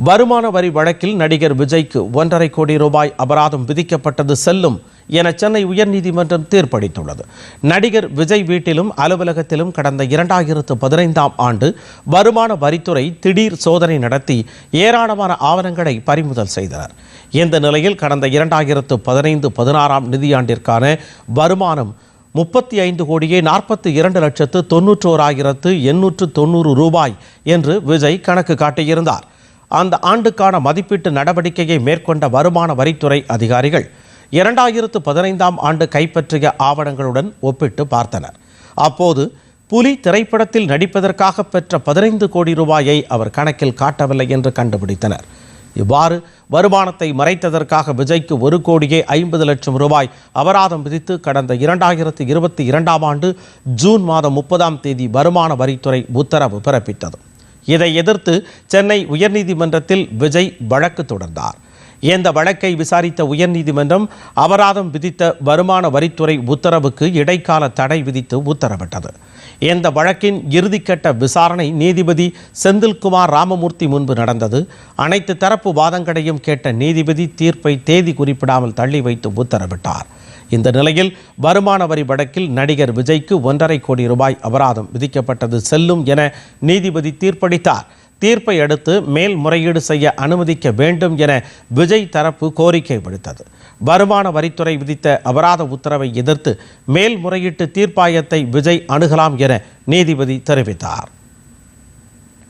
வருமான வரி வழக்கில் நடிகர் விஜய்க்கு 1.5 கோடி ரூபாய் அபராதம் விதிக்கப்பட்டது செல்லும் என சென்னை உயர்நீதிமன்றம் தீர்ப்பளித்துள்ளது. நடிகர் விஜய் வீட்டிலும் அலுவலகத்திலும் கடந்த 2015ஆம் ஆண்டு வருமான வரித்துறை திடீர் சோதனை நடத்தி ஏராளமான ஆவணங்களை பறிமுதல் செய்தனர். இந்த நிலையில் கடந்த 2015-16ஆம் நிதியாண்டிற்கான வருமானம் 35,42,91,890 ரூபாய் என்று விஜய் கணக்கு காட்டியிருந்தார். அந்த ஆண்டுக்கான மதிப்பீட்டு நடவடிக்கையை மேற்கொண்ட வருமான வரித்துறை அதிகாரிகள் 2015ஆம் ஆண்டு கைப்பற்றிய ஆவணங்களுடன் ஒப்பிட்டு பார்த்தனர். அப்போது புலி திரைப்படத்தில் நடிப்பதற்காக பெற்ற 15 கோடி ரூபாயை அவர் கணக்கில் காட்டவில்லை என்று கண்டுபிடித்தனர். இவ்வாறு வருமானத்தை மறைத்ததற்காக விஜய்க்கு 1,50,00,000 ரூபாய் அபராதம் விதித்து கடந்த 2022ஆம் ஆண்டு ஜூன் மாதம் 30ஆம் தேதி வருமான வரித்துறை உத்தரவு பிறப்பித்தது. இதை எதிர்த்து சென்னை உயர்நீதிமன்றத்தில் விஜய் வழக்கு தொடர்ந்தார். இந்த வழக்கை விசாரித்த உயர்நீதிமன்றம் அபராதம் விதித்த வருமான வரித்துறை உத்தரவுக்கு இடைக்கால தடை விதித்து உத்தரவிட்டது. இந்த வழக்கின் இறுதிக்கட்ட விசாரணை நீதிபதி செந்தில்குமார் ராமமூர்த்தி முன்பு நடந்தது. அனைத்து தரப்பு வாதங்களையும் கேட்ட நீதிபதி தீர்ப்பை தேதி குறிப்பிடாமல் தள்ளி வைத்து உத்தரவிட்டார். இந்த நிலையில் வருமான வரி வழக்கில் நடிகர் விஜய்க்கு 1.5 கோடி ரூபாய் அபராதம் விதிக்கப்பட்டது செல்லும் என நீதிபதி தீர்ப்பளித்தார். தீர்ப்பை அடுத்து மேல்முறையீடு செய்ய அனுமதிக்க வேண்டும் என விஜய் தரப்பு கோரிக்கை விடுத்தது. வருமான வரித்துறை விதித்த அபராத உத்தரவை எதிர்த்து மேல்முறையீட்டு தீர்ப்பாயத்தை விஜய் அணுகலாம் என நீதிபதி தெரிவித்தார்.